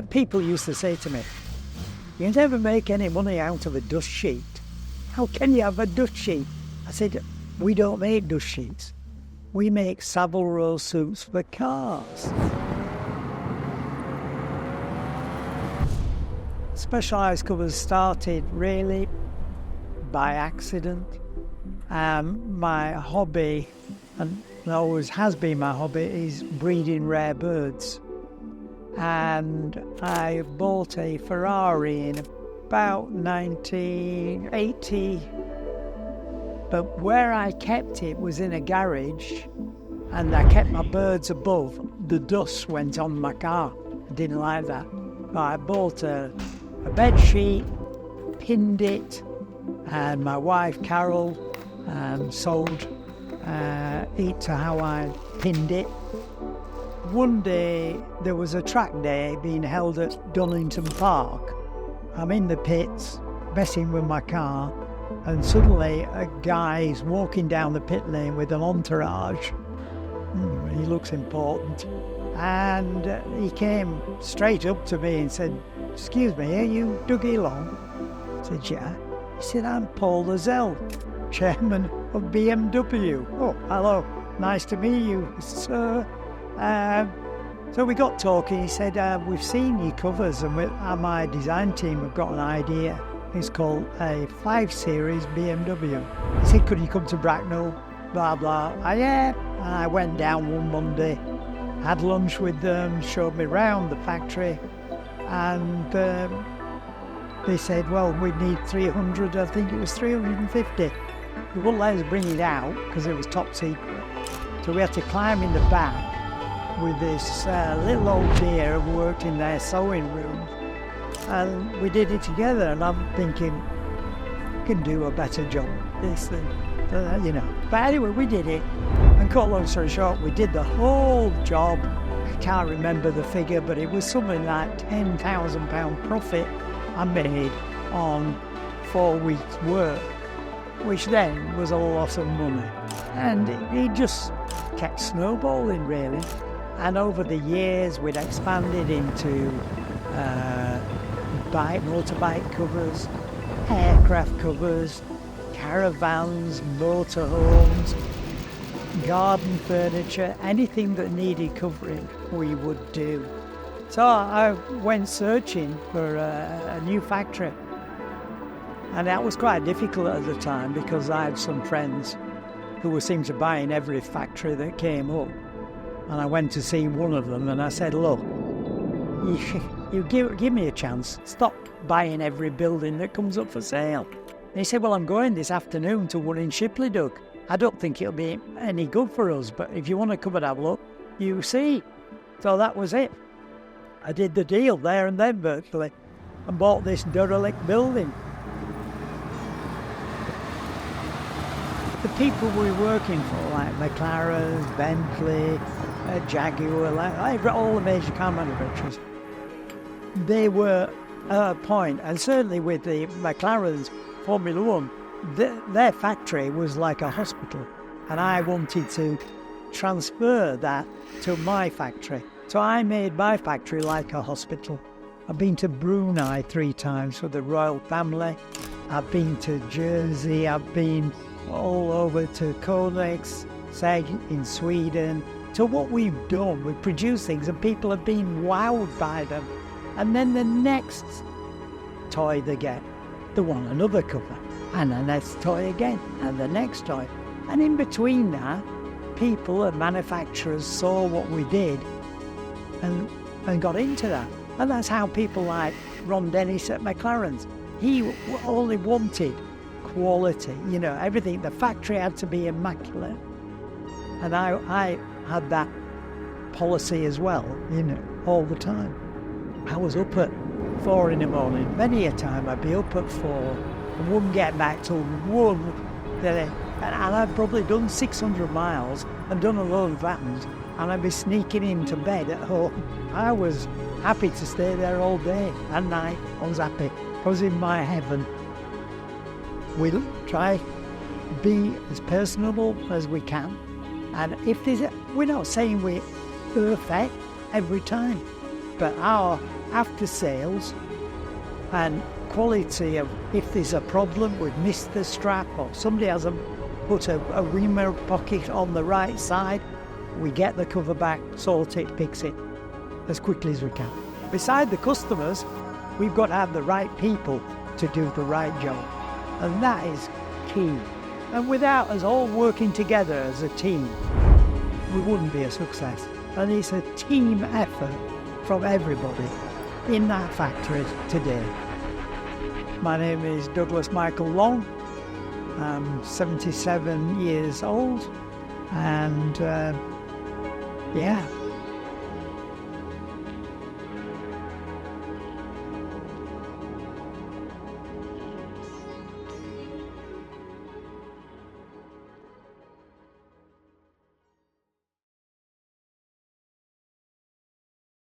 People used to say to me, "You never make any money out of a dust sheet. How can you have a dust sheet?" I said, "We don't make dust sheets. We make Saville roll suits for cars." Specialised Covers started really by accident. My hobby, and always has been my hobby, is breeding rare birds. And I bought a Ferrari in about 1980, but where I kept it was in a garage, and I kept my birds above. The dust went on my car. I didn't like that. But I bought a bed sheet, pinned it, and my wife Carol sold it to how I pinned it. One day there was a track day being held at Donington Park. I'm in the pits, messing with my car, and suddenly a guy's walking down the pit lane with an entourage. He looks important. And he came straight up to me and said, "Excuse me, are you Dougie Long?" I said, "Yeah." He said, "I'm Paul Lazelle, chairman of BMW." "Oh, hello, nice to meet you, sir." So we got talking. He said, "We've seen your covers, and my design team have got an idea. It's called a 5 Series BMW." He said, "Could you come to Bracknell?" Blah, blah. Yeah. And I went down one Monday, had lunch with them, showed me round the factory, and they said, "Well, we need 300, I think it was 350. They wouldn't let us bring it out because it was top secret. So we had to climb in the back with this little old dear who worked in their sewing room, and we did it together. And I'm thinking, I can do a better job this than, But anyway, we did it. And cut long story short, we did the whole job. I can't remember the figure, but it was something like £10,000 profit I made on 4 weeks' work, which then was a lot of money. And it just kept snowballing, really. And over the years, we'd expanded into motorbike covers, aircraft covers, caravans, motorhomes, garden furniture, anything that needed covering, we would do. So I went searching for a new factory. And that was quite difficult at the time because I had some friends who seemed to buy in every factory that came up. And I went to see one of them and I said, "Look, you give me a chance. Stop buying every building that comes up for sale." And he said, "Well, I'm going this afternoon to one in Shipley, Doug. I don't think it'll be any good for us, but if you want to come and have a look, you see." So that was it. I did the deal there and then virtually and bought this derelict building. The people we were working for, like McLaren, Bentley, Jaguar, all the major car manufacturers, they were at a point, and certainly with the McLaren's Formula One, their factory was like a hospital, and I wanted to transfer that to my factory. So I made my factory like a hospital. I've been to Brunei 3 times for the royal family. I've been to Jersey. I've been all over to condense in Sweden. So what we've done, we've produced things and people have been wowed by them. And then the next toy they get, they want another cover. And the next toy again, and the next toy. And in between that, people and manufacturers saw what we did and got into that. And that's how people like Ron Dennis at McLaren's, he only wanted quality, everything. The factory had to be immaculate. And I had that policy as well, all the time. I was up at 4 in the morning. Many a time I'd be up at 4 and wouldn't get back till 1. And I'd probably done 600 miles and done a load of vans, and I'd be sneaking into bed at home. I was happy to stay there all day and night. I was happy. I was in my heaven. We'll try be as personable as we can. And if we're not saying we're perfect every time, but our after sales and quality of if there's a problem, we've missed the strap or somebody hasn't put a reamer pocket on the right side, we get the cover back, sort it, fix it as quickly as we can. Beside the customers, we've got to have the right people to do the right job, and that is key. And without us all working together as a team, we wouldn't be a success. And it's a team effort from everybody in that factory today. My name is Douglas Michael Long. I'm 77 years old, and yeah,